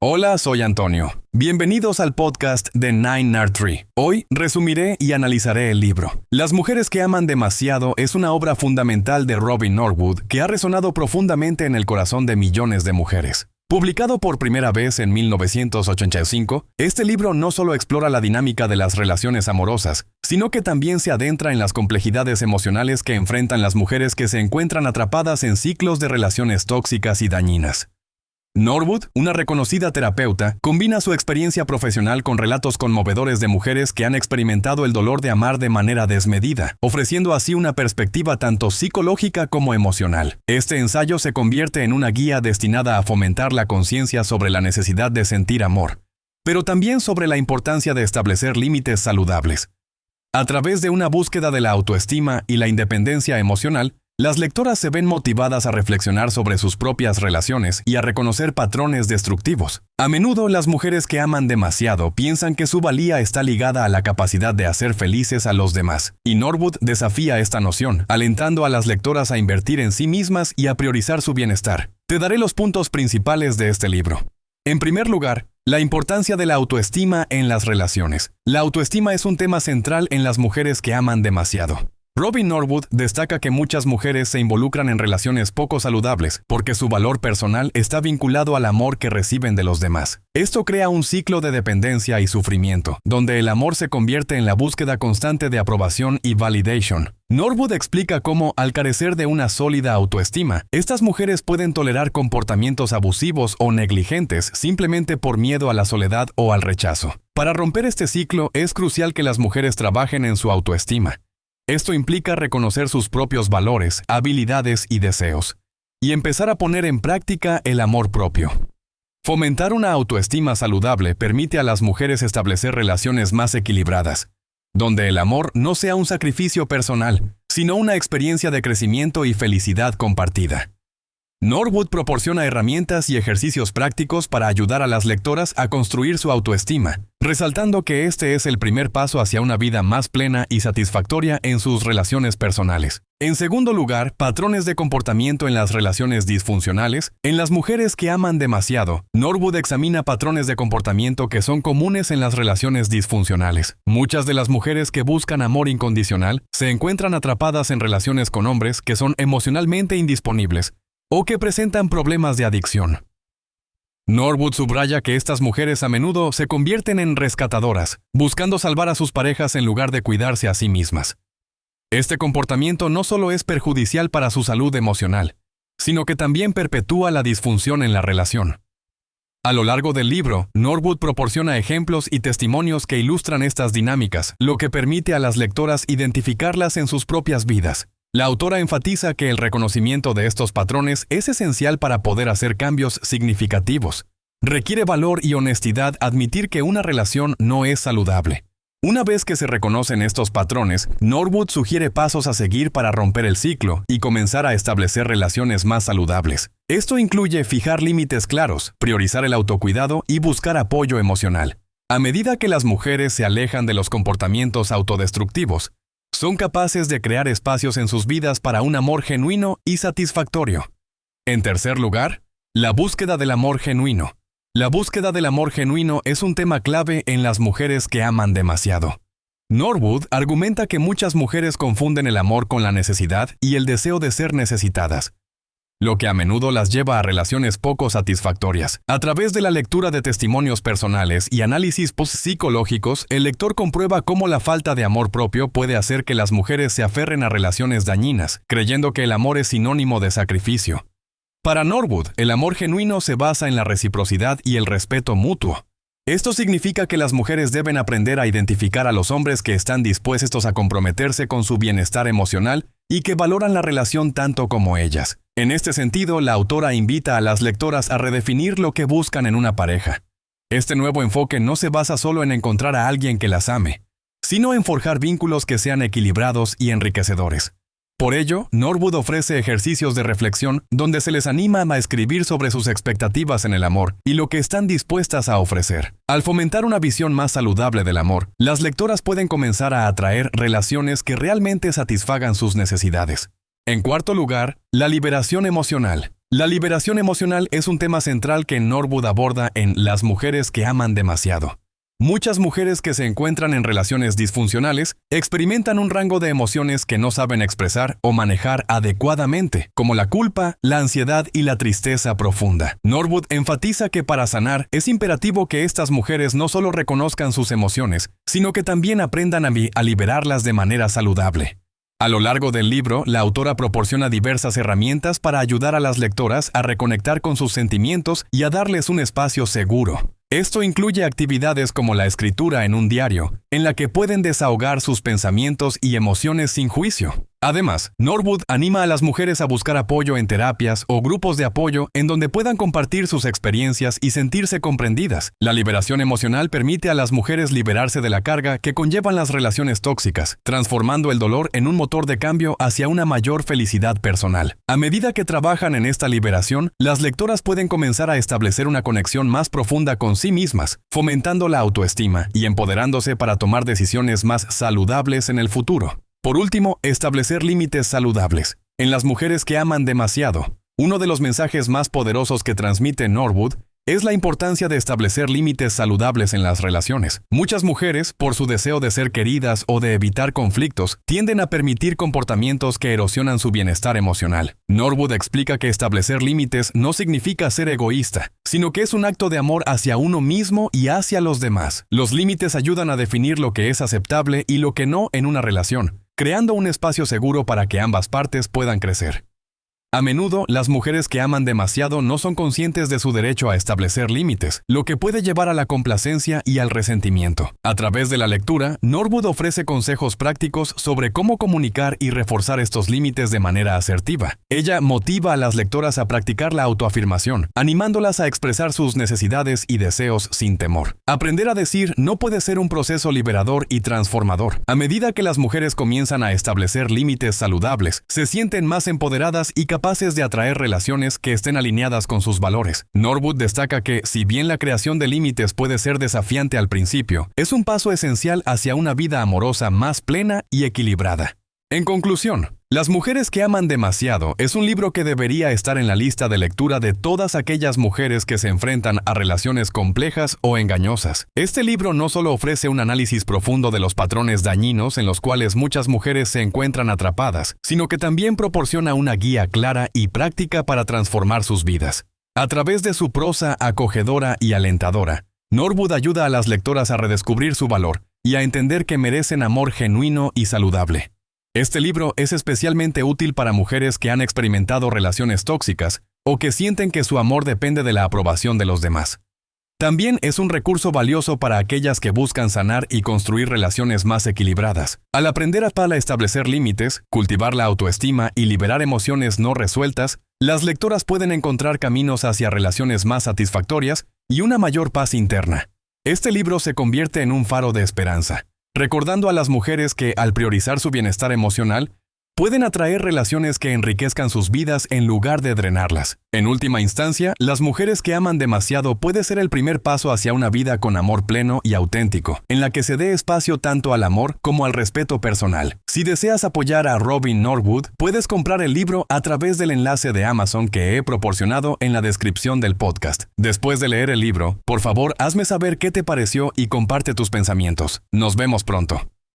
Hola, soy Antonio. Bienvenidos al podcast de Nine Nard Tree. Hoy resumiré y analizaré el libro. Las mujeres que aman demasiado es una obra fundamental de Robin Norwood que ha resonado profundamente en el corazón de millones de mujeres. Publicado por primera vez en 1985, este libro no solo explora la dinámica de las relaciones amorosas, sino que también se adentra en las complejidades emocionales que enfrentan las mujeres que se encuentran atrapadas en ciclos de relaciones tóxicas y dañinas. Norwood, una reconocida terapeuta, combina su experiencia profesional con relatos conmovedores de mujeres que han experimentado el dolor de amar de manera desmedida, ofreciendo así una perspectiva tanto psicológica como emocional. Este ensayo se convierte en una guía destinada a fomentar la conciencia sobre la necesidad de sentir amor, pero también sobre la importancia de establecer límites saludables. A través de una búsqueda de la autoestima y la independencia emocional, las lectoras se ven motivadas a reflexionar sobre sus propias relaciones y a reconocer patrones destructivos. A menudo, las mujeres que aman demasiado piensan que su valía está ligada a la capacidad de hacer felices a los demás, y Norwood desafía esta noción, alentando a las lectoras a invertir en sí mismas y a priorizar su bienestar. Te daré los puntos principales de este libro. En primer lugar, la importancia de la autoestima en las relaciones. La autoestima es un tema central en las mujeres que aman demasiado. Robin Norwood destaca que muchas mujeres se involucran en relaciones poco saludables porque su valor personal está vinculado al amor que reciben de los demás. Esto crea un ciclo de dependencia y sufrimiento, donde el amor se convierte en la búsqueda constante de aprobación y validation. Norwood explica cómo, al carecer de una sólida autoestima, estas mujeres pueden tolerar comportamientos abusivos o negligentes simplemente por miedo a la soledad o al rechazo. Para romper este ciclo, es crucial que las mujeres trabajen en su autoestima. Esto implica reconocer sus propios valores, habilidades y deseos, y empezar a poner en práctica el amor propio. Fomentar una autoestima saludable permite a las mujeres establecer relaciones más equilibradas, donde el amor no sea un sacrificio personal, sino una experiencia de crecimiento y felicidad compartida. Norwood proporciona herramientas y ejercicios prácticos para ayudar a las lectoras a construir su autoestima, resaltando que este es el primer paso hacia una vida más plena y satisfactoria en sus relaciones personales. En segundo lugar, patrones de comportamiento en las relaciones disfuncionales. En las mujeres que aman demasiado, Norwood examina patrones de comportamiento que son comunes en las relaciones disfuncionales. Muchas de las mujeres que buscan amor incondicional se encuentran atrapadas en relaciones con hombres que son emocionalmente indisponibles o que presentan problemas de adicción. Norwood subraya que estas mujeres a menudo se convierten en rescatadoras, buscando salvar a sus parejas en lugar de cuidarse a sí mismas. Este comportamiento no solo es perjudicial para su salud emocional, sino que también perpetúa la disfunción en la relación. A lo largo del libro, Norwood proporciona ejemplos y testimonios que ilustran estas dinámicas, lo que permite a las lectoras identificarlas en sus propias vidas. La autora enfatiza que el reconocimiento de estos patrones es esencial para poder hacer cambios significativos. Requiere valor y honestidad admitir que una relación no es saludable. Una vez que se reconocen estos patrones, Norwood sugiere pasos a seguir para romper el ciclo y comenzar a establecer relaciones más saludables. Esto incluye fijar límites claros, priorizar el autocuidado y buscar apoyo emocional. A medida que las mujeres se alejan de los comportamientos autodestructivos, son capaces de crear espacios en sus vidas para un amor genuino y satisfactorio. En tercer lugar, la búsqueda del amor genuino. La búsqueda del amor genuino es un tema clave en las mujeres que aman demasiado. Norwood argumenta que muchas mujeres confunden el amor con la necesidad y el deseo de ser necesitadas, lo que a menudo las lleva a relaciones poco satisfactorias. A través de la lectura de testimonios personales y análisis psicológicos, el lector comprueba cómo la falta de amor propio puede hacer que las mujeres se aferren a relaciones dañinas, creyendo que el amor es sinónimo de sacrificio. Para Norwood, el amor genuino se basa en la reciprocidad y el respeto mutuo. Esto significa que las mujeres deben aprender a identificar a los hombres que están dispuestos a comprometerse con su bienestar emocional y que valoran la relación tanto como ellas. En este sentido, la autora invita a las lectoras a redefinir lo que buscan en una pareja. Este nuevo enfoque no se basa solo en encontrar a alguien que las ame, sino en forjar vínculos que sean equilibrados y enriquecedores. Por ello, Norwood ofrece ejercicios de reflexión donde se les anima a escribir sobre sus expectativas en el amor y lo que están dispuestas a ofrecer. Al fomentar una visión más saludable del amor, las lectoras pueden comenzar a atraer relaciones que realmente satisfagan sus necesidades. En cuarto lugar, la liberación emocional. La liberación emocional es un tema central que Norwood aborda en Las mujeres que aman demasiado. Muchas mujeres que se encuentran en relaciones disfuncionales experimentan un rango de emociones que no saben expresar o manejar adecuadamente, como la culpa, la ansiedad y la tristeza profunda. Norwood enfatiza que para sanar es imperativo que estas mujeres no solo reconozcan sus emociones, sino que también aprendan a liberarlas de manera saludable. A lo largo del libro, la autora proporciona diversas herramientas para ayudar a las lectoras a reconectar con sus sentimientos y a darles un espacio seguro. Esto incluye actividades como la escritura en un diario, en la que pueden desahogar sus pensamientos y emociones sin juicio. Además, Norwood anima a las mujeres a buscar apoyo en terapias o grupos de apoyo en donde puedan compartir sus experiencias y sentirse comprendidas. La liberación emocional permite a las mujeres liberarse de la carga que conllevan las relaciones tóxicas, transformando el dolor en un motor de cambio hacia una mayor felicidad personal. A medida que trabajan en esta liberación, las lectoras pueden comenzar a establecer una conexión más profunda con sí mismas, fomentando la autoestima y empoderándose para tomar decisiones más saludables en el futuro. Por último, establecer límites saludables. En Las mujeres que aman demasiado, uno de los mensajes más poderosos que transmite Norwood es la importancia de establecer límites saludables en las relaciones. Muchas mujeres, por su deseo de ser queridas o de evitar conflictos, tienden a permitir comportamientos que erosionan su bienestar emocional. Norwood explica que establecer límites no significa ser egoísta, sino que es un acto de amor hacia uno mismo y hacia los demás. Los límites ayudan a definir lo que es aceptable y lo que no en una relación, creando un espacio seguro para que ambas partes puedan crecer. A menudo, las mujeres que aman demasiado no son conscientes de su derecho a establecer límites, lo que puede llevar a la complacencia y al resentimiento. A través de la lectura, Norwood ofrece consejos prácticos sobre cómo comunicar y reforzar estos límites de manera asertiva. Ella motiva a las lectoras a practicar la autoafirmación, animándolas a expresar sus necesidades y deseos sin temor. Aprender a decir no puede ser un proceso liberador y transformador. A medida que las mujeres comienzan a establecer límites saludables, se sienten más empoderadas y capaces de atraer relaciones que estén alineadas con sus valores. Norwood destaca que, si bien la creación de límites puede ser desafiante al principio, es un paso esencial hacia una vida amorosa más plena y equilibrada. En conclusión, Las mujeres que aman demasiado es un libro que debería estar en la lista de lectura de todas aquellas mujeres que se enfrentan a relaciones complejas o engañosas. Este libro no solo ofrece un análisis profundo de los patrones dañinos en los cuales muchas mujeres se encuentran atrapadas, sino que también proporciona una guía clara y práctica para transformar sus vidas. A través de su prosa acogedora y alentadora, Norwood ayuda a las lectoras a redescubrir su valor y a entender que merecen amor genuino y saludable. Este libro es especialmente útil para mujeres que han experimentado relaciones tóxicas o que sienten que su amor depende de la aprobación de los demás. También es un recurso valioso para aquellas que buscan sanar y construir relaciones más equilibradas. Al aprender a establecer límites, cultivar la autoestima y liberar emociones no resueltas, las lectoras pueden encontrar caminos hacia relaciones más satisfactorias y una mayor paz interna. Este libro se convierte en un faro de esperanza, recordando a las mujeres que, al priorizar su bienestar emocional, pueden atraer relaciones que enriquezcan sus vidas en lugar de drenarlas. En última instancia, Las mujeres que aman demasiado puede ser el primer paso hacia una vida con amor pleno y auténtico, en la que se dé espacio tanto al amor como al respeto personal. Si deseas apoyar a Robin Norwood, puedes comprar el libro a través del enlace de Amazon que he proporcionado en la descripción del podcast. Después de leer el libro, por favor, hazme saber qué te pareció y comparte tus pensamientos. Nos vemos pronto.